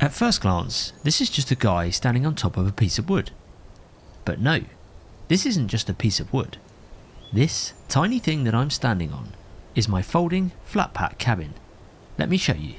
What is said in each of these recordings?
At first glance, this is just a guy standing on top of a piece of wood. But no, this isn't just a piece of wood. This tiny thing that I'm standing on is my folding flat pack cabin. Let me show you.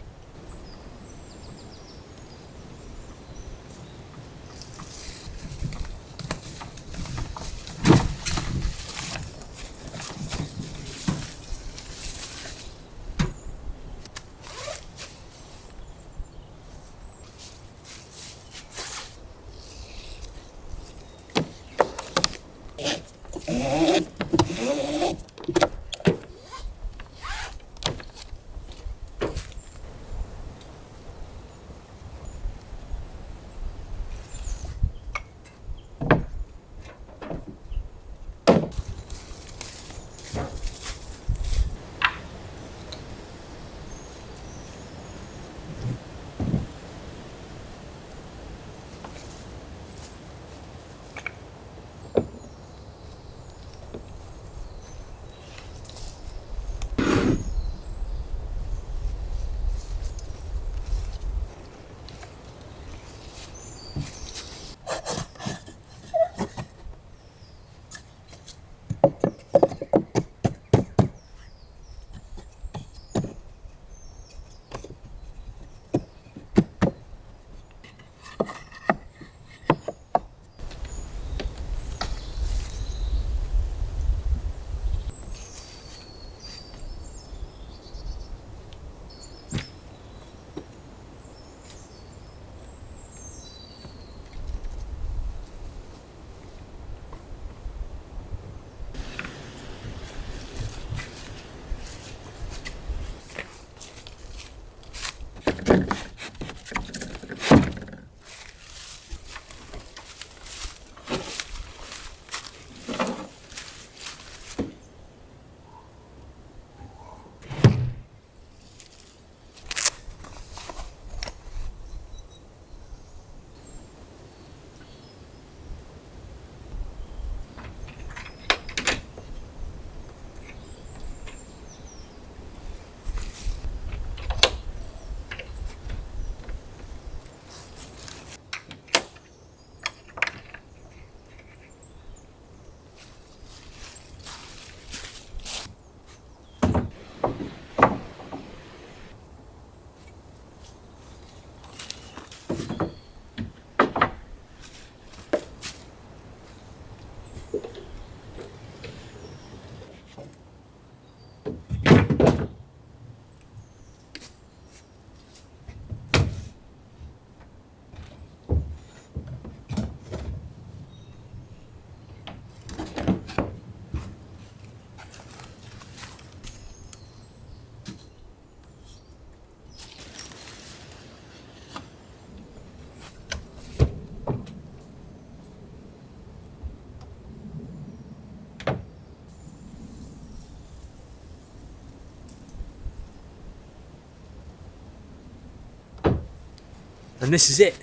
And this is it,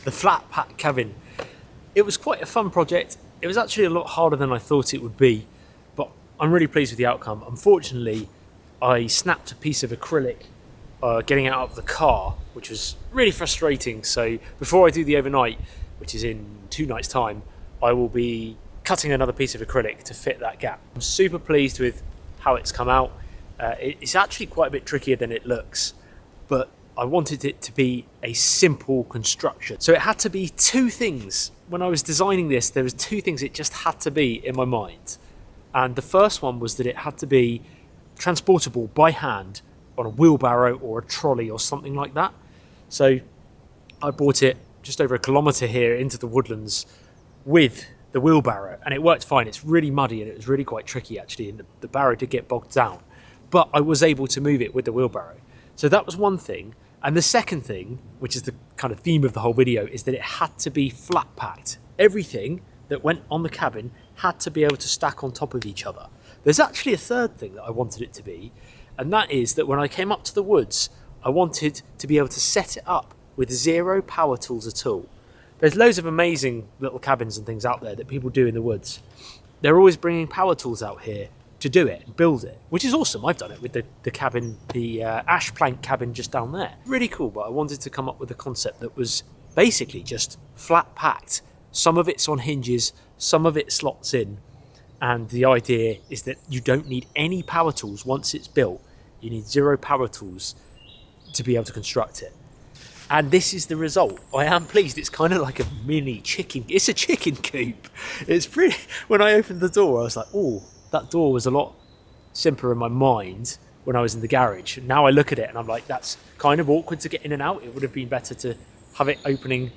the flat pack cabin. It was quite a fun project. It was actually a lot harder than I thought it would be, but I'm really pleased with the outcome. Unfortunately, I snapped a piece of acrylic getting out of the car, which was really frustrating. So before I do the overnight, which is in 2 nights' time, I will be cutting another piece of acrylic to fit that gap. I'm super pleased with how it's come out. It's actually quite a bit trickier than it looks, but I wanted it to be a simple construction. So it had to be 2 things. When I was designing this, there was 2 things it just had to be in my mind. And the first one was that it had to be transportable by hand on a wheelbarrow or a trolley or something like that. So I brought it just over 1 kilometre here into the woodlands with the wheelbarrow, and it worked fine. It's really muddy and it was really quite tricky actually, and the barrow did get bogged down, but I was able to move it with the wheelbarrow. So that was one thing. And the second thing, which is the kind of theme of the whole video, is that it had to be flat packed. Everything that went on the cabin had to be able to stack on top of each other. There's actually a third thing that I wanted it to be, and that is that when I came up to the woods, I wanted to be able to set it up with 0 power tools at all. There's loads of amazing little cabins and things out there that people do in the woods. They're always bringing power tools out here to do it and build it, which is awesome. I've done it with the cabin, the ash plank cabin just down there. Really cool, but I wanted to come up with a concept that was basically just flat packed. Some of it's on hinges, some of it slots in, and the idea is that you don't need any power tools once it's built. You need 0 power tools to be able to construct it. And this is the result. I am pleased. It's kind of like a mini chicken. It's a chicken coop. It's pretty. When I opened the door, I was like, oh, that door was a lot simpler in my mind when I was in the garage. Now I look at it and I'm like, that's kind of awkward to get in and out. It would have been better to have it opening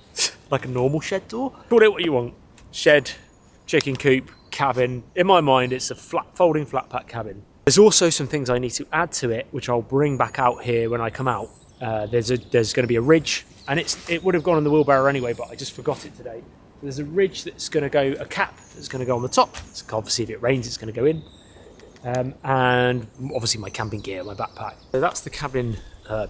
like a normal shed door. Call it what you want. Shed, chicken coop, cabin. In my mind, it's a folding flat pack cabin. There's also some things I need to add to it, which I'll bring back out here when I come out. There's going to be a ridge, and it would have gone on the wheelbarrow anyway, but I just forgot it today. There's a ridge that's going to go, a cap that's going to go on the top. It's obviously, if it rains, it's going to go in. And obviously my camping gear, my backpack. So that's the cabin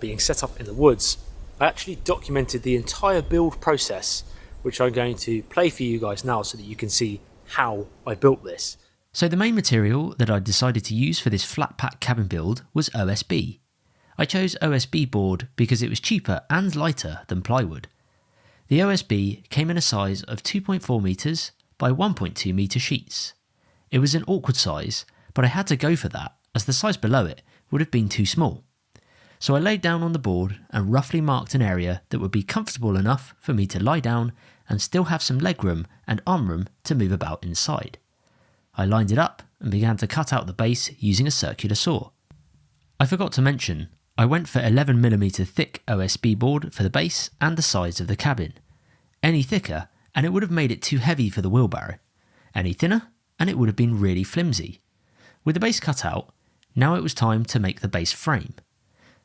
being set up in the woods. I actually documented the entire build process, which I'm going to play for you guys now so that you can see how I built this. So the main material that I decided to use for this flat pack cabin build was OSB. I chose OSB board because it was cheaper and lighter than plywood. The OSB came in a size of 2.4 metres by 1.2 metre sheets. It was an awkward size, but I had to go for that as the size below it would have been too small. So I laid down on the board and roughly marked an area that would be comfortable enough for me to lie down and still have some leg room and arm room to move about inside. I lined it up and began to cut out the base using a circular saw. I forgot to mention, I went for 11mm thick OSB board for the base and the sides of the cabin. Any thicker and it would have made it too heavy for the wheelbarrow. Any thinner and it would have been really flimsy. With the base cut out, now it was time to make the base frame.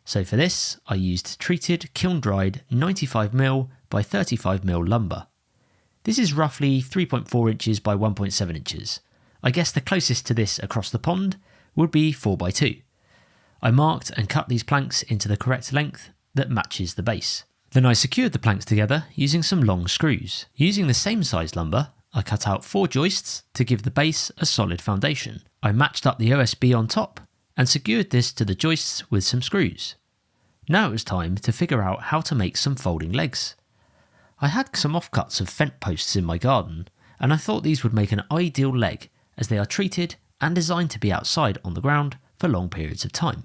So for this, I used treated kiln-dried 95mm by 35mm lumber. This is roughly 3.4 inches by 1.7 inches. I guess the closest to this across the pond would be 4x2. I marked and cut these planks into the correct length that matches the base. Then I secured the planks together using some long screws. Using the same size lumber, I cut out 4 joists to give the base a solid foundation. I matched up the OSB on top and secured this to the joists with some screws. Now it was time to figure out how to make some folding legs. I had some offcuts of fence posts in my garden, and I thought these would make an ideal leg as they are treated and designed to be outside on the ground for long periods of time.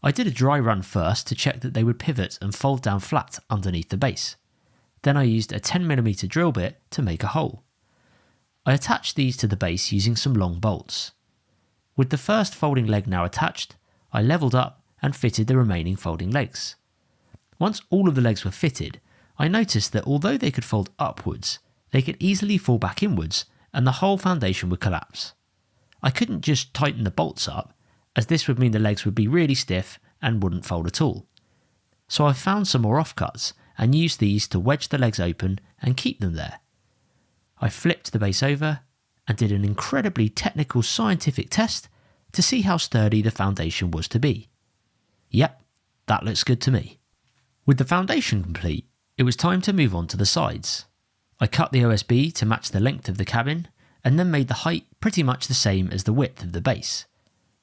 I did a dry run first to check that they would pivot and fold down flat underneath the base. Then I used a 10mm drill bit to make a hole. I attached these to the base using some long bolts. With the first folding leg now attached, I levelled up and fitted the remaining folding legs. Once all of the legs were fitted, I noticed that although they could fold upwards, they could easily fall back inwards and the whole foundation would collapse. I couldn't just tighten the bolts up, as this would mean the legs would be really stiff and wouldn't fold at all. So I found some more offcuts and used these to wedge the legs open and keep them there. I flipped the base over and did an incredibly technical scientific test to see how sturdy the foundation was to be. Yep, that looks good to me. With the foundation complete, it was time to move on to the sides. I cut the OSB to match the length of the cabin and then made the height pretty much the same as the width of the base.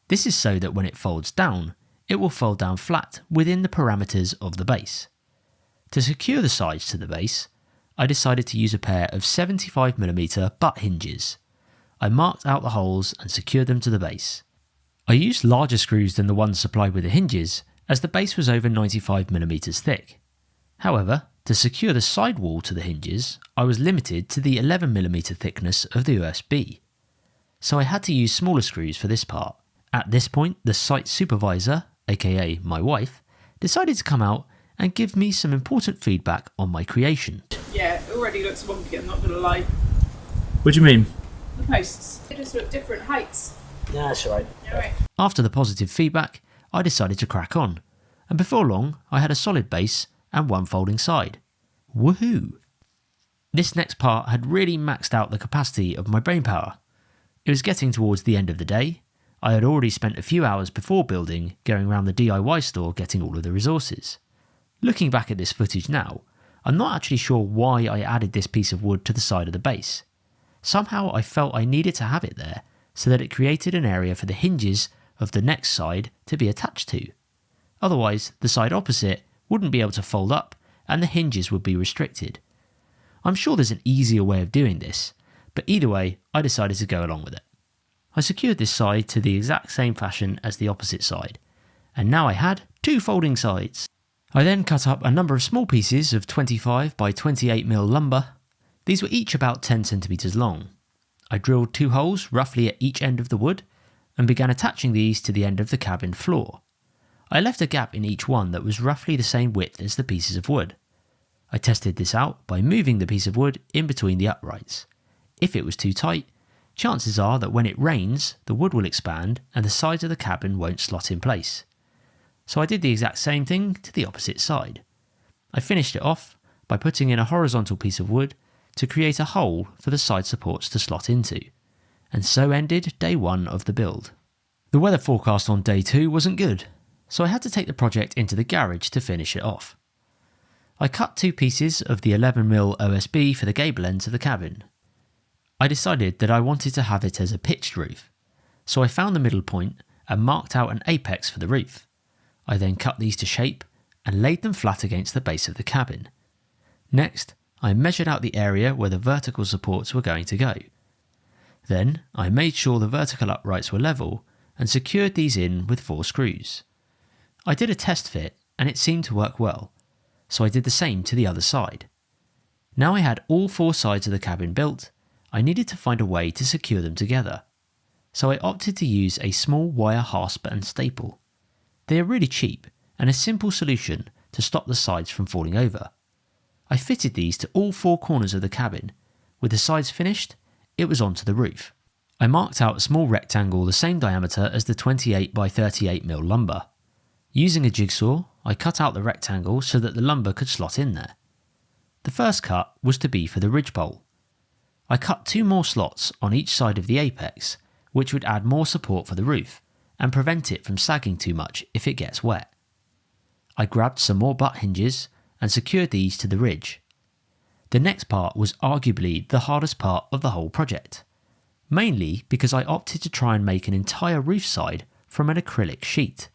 This is so that when it folds down, it will fold down flat within the parameters of the base. To secure the sides to the base, I decided to use a pair of 75mm butt hinges. I marked out the holes and secured them to the base. I used larger screws than the ones supplied with the hinges, as the base was over 95mm thick. However, to secure the sidewall to the hinges, I was limited to the 11mm thickness of the OSB. So I had to use smaller screws for this part. At this point, the site supervisor, aka my wife, decided to come out and give me some important feedback on my creation. Yeah, it already looks wonky, I'm not going to lie. What do you mean? The posts, they just look different heights. Yeah, that's all right. All right. After the positive feedback, I decided to crack on, and before long I had a solid base and one folding side. Woohoo! This next part had really maxed out the capacity of my brain power. It was getting towards the end of the day. I had already spent a few hours before building going around the DIY store getting all of the resources. Looking back at this footage now, I'm not actually sure why I added this piece of wood to the side of the base. Somehow I felt I needed to have it there so that it created an area for the hinges of the next side to be attached to. Otherwise, the side opposite wouldn't be able to fold up and the hinges would be restricted. I'm sure there's an easier way of doing this, but either way, I decided to go along with it. I secured this side to the exact same fashion as the opposite side, and now I had 2 folding sides. I then cut up a number of small pieces of 25 by 28mm lumber. These were each about 10 centimeters long. I drilled 2 holes roughly at each end of the wood and began attaching these to the end of the cabin floor. I left a gap in each one that was roughly the same width as the pieces of wood. I tested this out by moving the piece of wood in between the uprights. If it was too tight, chances are that when it rains, the wood will expand and the sides of the cabin won't slot in place. So I did the exact same thing to the opposite side. I finished it off by putting in a horizontal piece of wood to create a hole for the side supports to slot into, and so ended day 1 of the build. The weather forecast on day 2 wasn't good, so I had to take the project into the garage to finish it off. I cut 2 pieces of the 11mm OSB for the gable ends of the cabin. I decided that I wanted to have it as a pitched roof, so I found the middle point and marked out an apex for the roof. I then cut these to shape and laid them flat against the base of the cabin. Next, I measured out the area where the vertical supports were going to go. Then I made sure the vertical uprights were level and secured these in with 4 screws. I did a test fit and it seemed to work well, so I did the same to the other side. Now I had all 4 sides of the cabin built, I needed to find a way to secure them together. So I opted to use a small wire hasp and staple. They are really cheap and a simple solution to stop the sides from falling over. I fitted these to all 4 corners of the cabin. With the sides finished, it was onto the roof. I marked out a small rectangle the same diameter as the 28 by 38mm lumber. Using a jigsaw, I cut out the rectangle so that the lumber could slot in there. The first cut was to be for the ridgepole. I cut 2 more slots on each side of the apex, which would add more support for the roof and prevent it from sagging too much if it gets wet. I grabbed some more butt hinges and secured these to the ridge. The next part was arguably the hardest part of the whole project, mainly because I opted to try and make an entire roof side from an acrylic sheet.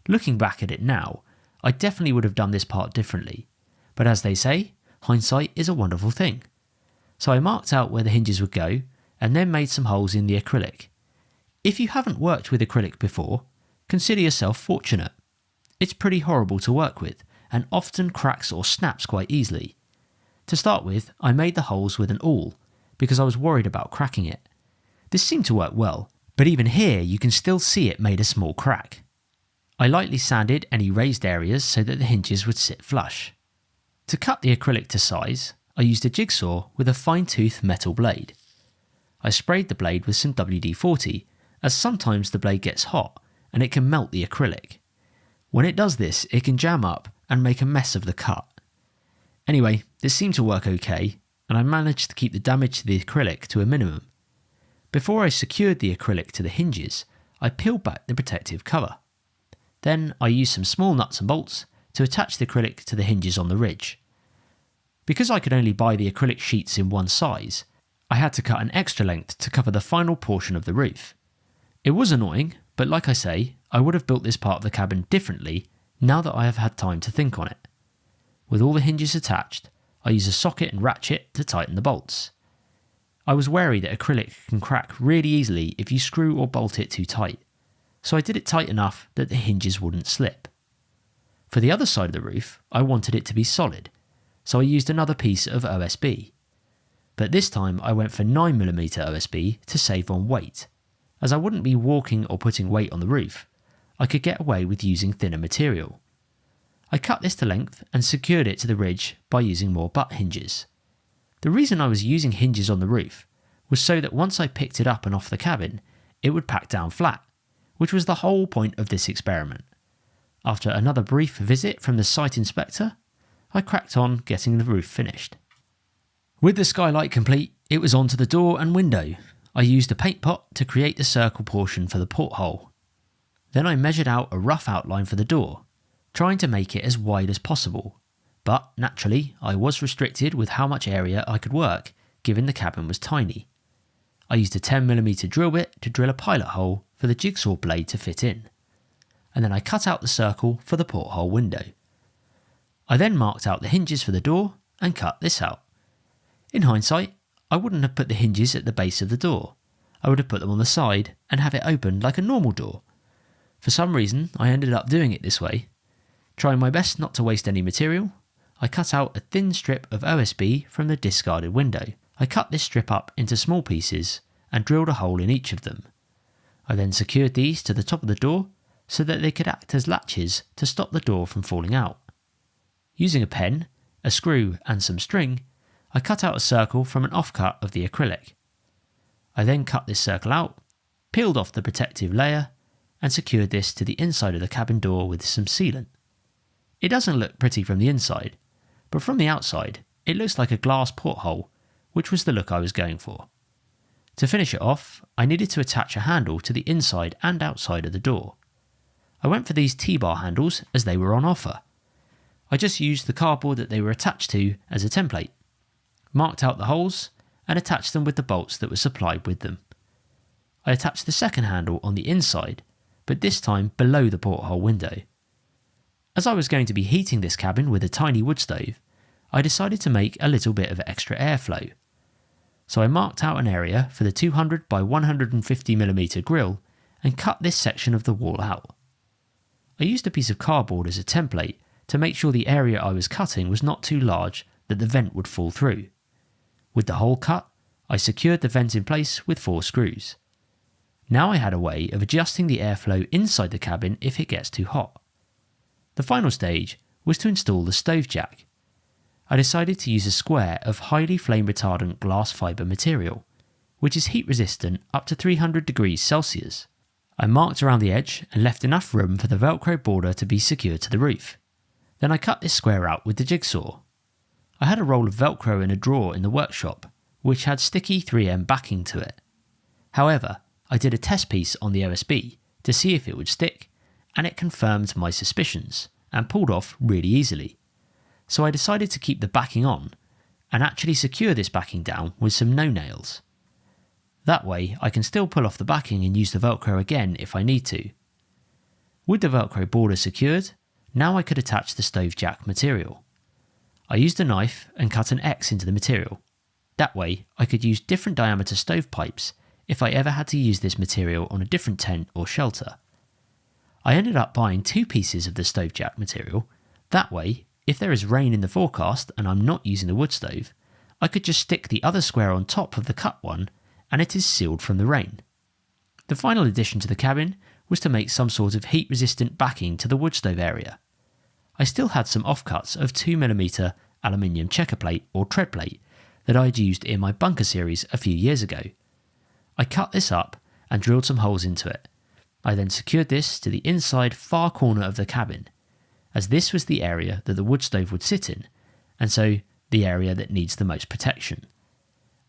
Looking back at it now, I definitely would have done this part differently, but as they say, hindsight is a wonderful thing. So I marked out where the hinges would go and then made some holes in the acrylic. If you haven't worked with acrylic before, consider yourself fortunate. It's pretty horrible to work with and often cracks or snaps quite easily. To start with, I made the holes with an awl because I was worried about cracking it. This seemed to work well, but even here you can still see it made a small crack. I lightly sanded any raised areas so that the hinges would sit flush. To cut the acrylic to size, I used a jigsaw with a fine-tooth metal blade. I sprayed the blade with some WD-40 as sometimes the blade gets hot and it can melt the acrylic. When it does this, it can jam up and make a mess of the cut. Anyway, this seemed to work okay and I managed to keep the damage to the acrylic to a minimum. Before I secured the acrylic to the hinges, I peeled back the protective cover. Then I used some small nuts and bolts to attach the acrylic to the hinges on the ridge. Because I could only buy the acrylic sheets in one size, I had to cut an extra length to cover the final portion of the roof. It was annoying, but like I say, I would have built this part of the cabin differently now that I have had time to think on it. With all the hinges attached, I used a socket and ratchet to tighten the bolts. I was wary that acrylic can crack really easily if you screw or bolt it too tight, so I did it tight enough that the hinges wouldn't slip. For the other side of the roof, I wanted it to be solid, so I used another piece of OSB. But this time I went for 9mm OSB to save on weight. As I wouldn't be walking or putting weight on the roof, I could get away with using thinner material. I cut this to length and secured it to the ridge by using more butt hinges. The reason I was using hinges on the roof was so that once I picked it up and off the cabin, it would pack down flat, which was the whole point of this experiment. After another brief visit from the site inspector, I cracked on getting the roof finished. With the skylight complete, it was onto the door and window. I used a paint pot to create the circle portion for the porthole. Then I measured out a rough outline for the door, trying to make it as wide as possible. But naturally, I was restricted with how much area I could work, given the cabin was tiny. I used a 10mm drill bit to drill a pilot hole for the jigsaw blade to fit in, and then I cut out the circle for the porthole window. I then marked out the hinges for the door and cut this out. In hindsight, I wouldn't have put the hinges at the base of the door. I would have put them on the side and have it open like a normal door. For some reason, I ended up doing it this way. Trying my best not to waste any material, I cut out a thin strip of OSB from the discarded window. I cut this strip up into small pieces and drilled a hole in each of them. I then secured these to the top of the door so that they could act as latches to stop the door from falling out. Using a pen, a screw and some string, I cut out a circle from an offcut of the acrylic. I then cut this circle out, peeled off the protective layer and secured this to the inside of the cabin door with some sealant. It doesn't look pretty from the inside, but from the outside it looks like a glass porthole, which was the look I was going for. To finish it off, I needed to attach a handle to the inside and outside of the door. I went for these T-bar handles as they were on offer. I just used the cardboard that they were attached to as a template, marked out the holes and attached them with the bolts that were supplied with them. I attached the second handle on the inside, but this time below the porthole window. As I was going to be heating this cabin with a tiny wood stove, I decided to make a little bit of extra airflow. So I marked out an area for the 200 by 150mm grill and cut this section of the wall out. I used a piece of cardboard as a template to make sure the area I was cutting was not too large that the vent would fall through. With the hole cut, I secured the vent in place with 4 screws. Now I had a way of adjusting the airflow inside the cabin if it gets too hot. The final stage was to install the stove jack. I decided to use a square of highly flame retardant glass fibre material, which is heat resistant up to 300 degrees Celsius. I marked around the edge and left enough room for the Velcro border to be secured to the roof. Then I cut this square out with the jigsaw. I had a roll of Velcro in a drawer in the workshop, which had sticky 3M backing to it. However, I did a test piece on the OSB to see if it would stick, and it confirmed my suspicions and pulled off really easily. So I decided to keep the backing on and actually secure this backing down with some no-nails. That way I can still pull off the backing and use the Velcro again if I need to. With the Velcro border secured, now I could attach the stove jack material. I used a knife and cut an X into the material. That way I could use different diameter stovepipes if I ever had to use this material on a different tent or shelter. I ended up buying 2 pieces of the stove jack material. That way, if there is rain in the forecast and I'm not using the wood stove, I could just stick the other square on top of the cut one and it is sealed from the rain. The final addition to the cabin was to make some sort of heat resistant backing to the wood stove area. I still had some offcuts of 2mm aluminium checker plate or tread plate that I'd used in my bunker series a few years ago. I cut this up and drilled some holes into it. I then secured this to the inside far corner of the cabin, as this was the area that the wood stove would sit in, and so the area that needs the most protection.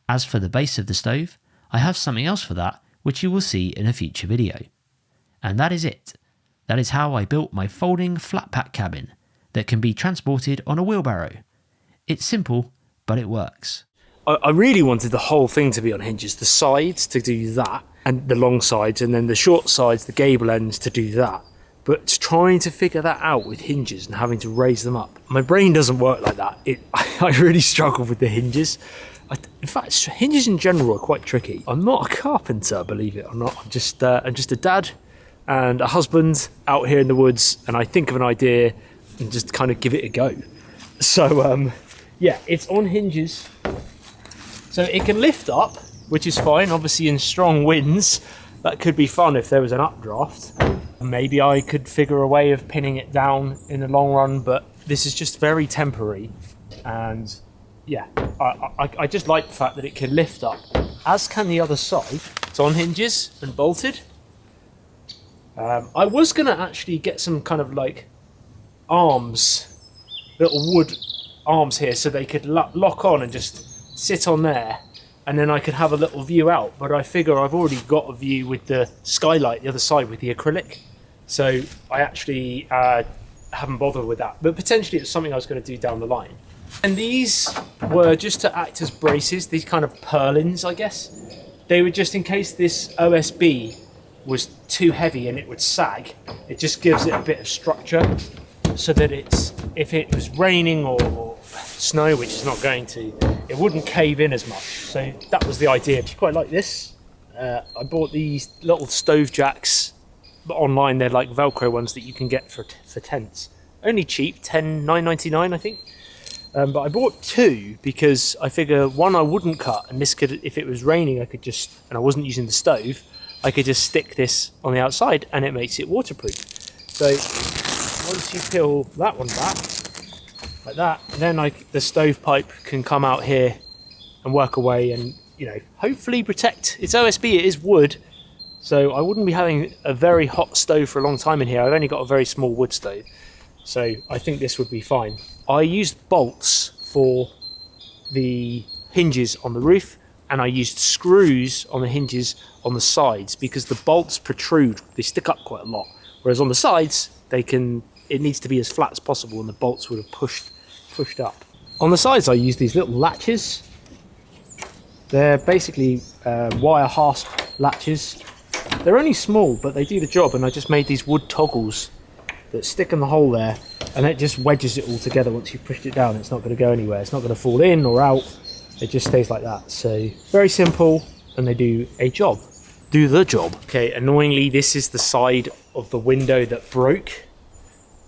As for the base of the stove, I have something else for that which you will see in a future video. And that is it. That is how I built my folding flat pack cabin that can be transported on a wheelbarrow. It's simple, but it works. I really wanted the whole thing to be on hinges, the sides to do that, and the long sides, and then the short sides, the gable ends to do that. But trying to figure that out with hinges and having to raise them up, my brain doesn't work like that. I really struggle with the hinges. In fact, hinges in general are quite tricky. I'm not a carpenter, believe it or not. I'm just a dad and a husband out here in the woods, and I think of an idea and just kind of give it a go. So yeah, it's on hinges. So it can lift up, which is fine. Obviously in strong winds, that could be fun if there was an updraft. Maybe I could figure a way of pinning it down in the long run, but this is just very temporary. And yeah, I just like the fact that it can lift up, as can the other side. It's on hinges and bolted. I was going to actually get some kind of like arms, little wood arms here, so they could lock on and just sit on there, and then I could have a little view out. But I figure I've already got a view with the Skylight the other side with the acrylic, so I actually haven't bothered with that. But potentially it's something I was going to do down the line. And these were just to act as braces, these kind of purlins, I guess. they were just in case this OSB was too heavy and it would sag. It just gives it a bit of structure so that if it was raining or snow, which is not going to, it wouldn't cave in as much. So that was the idea. I quite like this. I bought these little stove jacks online. They're like Velcro ones that you can get for tents. Only cheap, $9.99 I think. But I bought two because I figure one I wouldn't cut, and this could, if it was raining, I could just, and I wasn't using the stove, I could just stick this on the outside and it makes it waterproof. So once you peel that one back, like that, then the stovepipe can come out here and work away and, you know, hopefully protect. It's OSB, it is wood, so I wouldn't be having a very hot stove for a long time in here. I've only got a very small wood stove, so I think this would be fine. I used bolts for the hinges on the roof, and I used screws on the hinges on the sides because the bolts protrude, they stick up quite a lot, whereas on the sides it needs to be as flat as possible, and the bolts would have pushed up. On the sides I use these little latches. They're basically wire hasp latches. They're only small, but they do the job, and I just made these wood toggles that stick in the hole there, and it just wedges it all together. Once you've pushed it down, it's not going to go anywhere. It's not going to fall in or out. It just stays like that. So very simple, and they do the job. Okay, annoyingly, this is the side of the window that broke.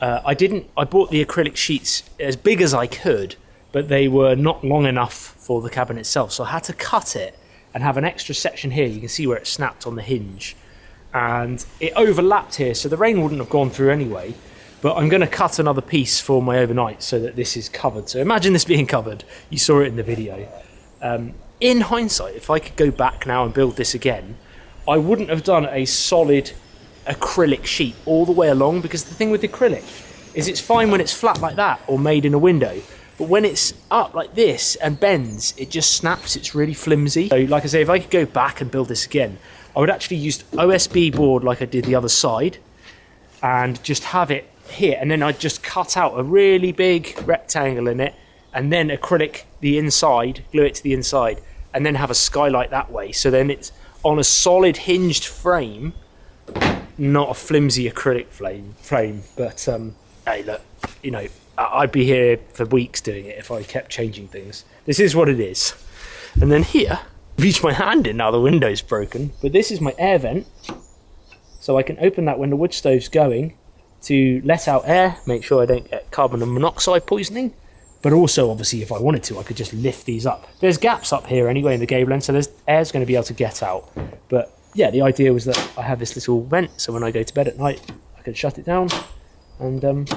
I bought the acrylic sheets as big as I could, but they were not long enough for the cabin itself, so I had to cut it and have an extra section here. You can see where it snapped on the hinge, and it overlapped here, so the rain wouldn't have gone through anyway. But I'm going to cut another piece for my overnight so that this is covered. So imagine this being covered. You saw it in the video. In hindsight, if I could go back now and build this again, I wouldn't have done a solid acrylic sheet all the way along, because the thing with acrylic is it's fine when it's flat like that or made in a window, but when it's up like this and bends, it just snaps. It's really flimsy. So like I say, if I could go back and build this again, I would actually use OSB board like I did the other side and just have it here, and then I'd just cut out a really big rectangle in it, and then acrylic the inside, glue it to the inside, and then have a skylight that way. So then it's on a solid hinged frame, not a flimsy acrylic frame. But hey, look, you know, I'd be here for weeks doing it if I kept changing things. This is what it is. And then here, reach my hand in now, the window's broken, but this is my air vent, so I can open that when the wood stove's going to let out air, make sure I don't get carbon monoxide poisoning. But also, obviously, if I wanted to, I could just lift these up. There's gaps up here anyway in the gable end, so there's air's going to be able to get out. But yeah, the idea was that I have this little vent, so when I go to bed at night, I can shut it down. And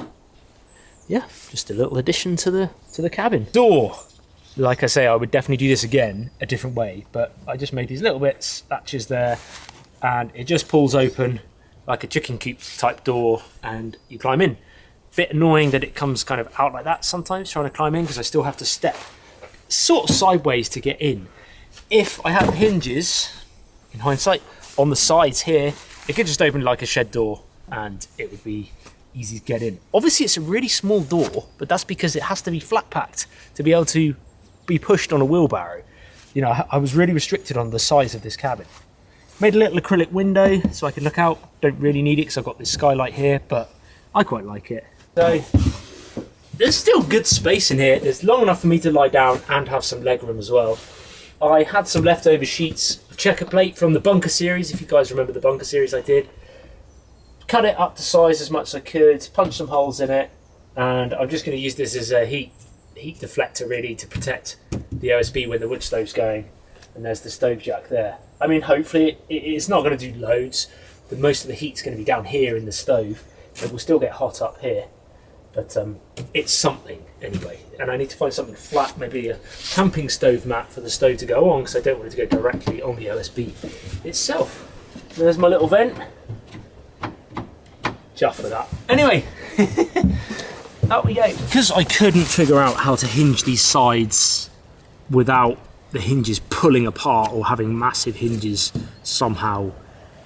yeah, just a little addition to the cabin. Door. Like I say, I would definitely do this again a different way, but I just made these little bits, latches there, and it just pulls open like a chicken coop type door, and you climb in. Bit annoying that it comes kind of out like that sometimes trying to climb in, because I still have to step sort of sideways to get in. If I had hinges, in hindsight, on the sides here, it could just open like a shed door and it would be easy to get in. Obviously it's a really small door, but that's because it has to be flat packed to be able to be pushed on a wheelbarrow. You know, I was really restricted on the size of this cabin. Made a little acrylic window so I can look out. Don't really need it because I've got this skylight here, but I quite like it. So there's still good space in here. There's long enough for me to lie down and have some legroom as well. I had some leftover sheets of checker plate from the bunker series, if you guys remember the bunker series I did. Cut it up to size as much as I could, punch some holes in it, and I'm just going to use this as a heat deflector really to protect the OSB when the wood stove's going. And there's the stove jack there. I mean, hopefully it's not going to do loads. Most of the heat's going to be down here in the stove. It will still get hot up here, but it's something anyway. And I need to find something flat, maybe a camping stove mat for the stove to go on, because I don't want it to go directly on the OSB itself. There's my little vent. Chuff for that. Anyway, out we go. Because I couldn't figure out how to hinge these sides without the hinges pulling apart or having massive hinges somehow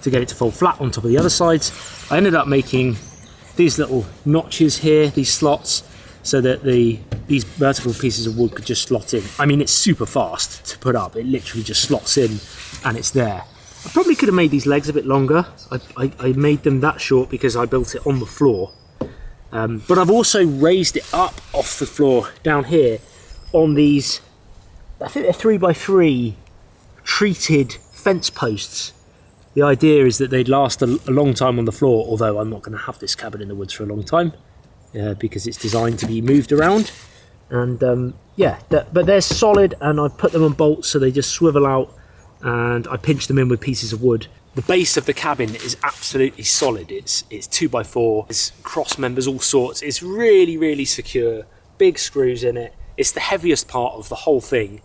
to get it to fall flat on top of the other sides, I ended up making these little notches here, these slots, so that these vertical pieces of wood could just slot in. I mean, it's super fast to put up. It literally just slots in and it's there. I probably could have made these legs a bit longer. I made them that short because I built it on the floor. But I've also raised it up off the floor down here on these, I think they're 3x3 treated fence posts. The idea is that they'd last a long time on the floor, although I'm not going to have this cabin in the woods for a long time because it's designed to be moved around. And yeah, but they're solid, and I put them on bolts so they just swivel out, and I pinch them in with pieces of wood. The base of the cabin is absolutely solid. It's 2x4, it's cross members, all sorts. It's really, really secure, big screws in it. It's the heaviest part of the whole thing.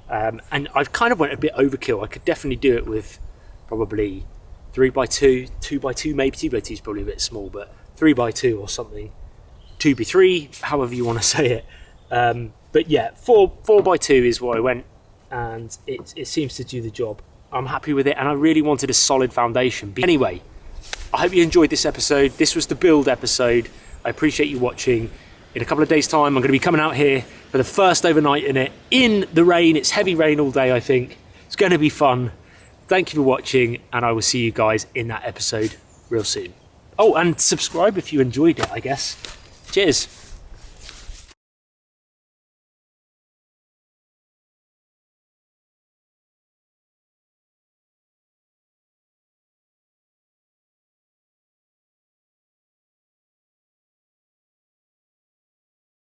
And I've kind of went a bit overkill. I could definitely do it with probably 3x2, 2x2, maybe 2x2 is probably a bit small, but 3x2 or something, 2x3, however you want to say it. But yeah, 4x2 is what I went, and it seems to do the job. I'm happy with it, and I really wanted a solid foundation. Anyway, I hope you enjoyed this episode. This was the build episode. I appreciate you watching. In a couple of days' time, I'm going to be coming out here for the first overnight in the rain. It's heavy rain all day, I think. It's going to be fun. Thank you for watching, and I will see you guys in that episode real soon. Oh, and subscribe if you enjoyed it, I guess. Cheers.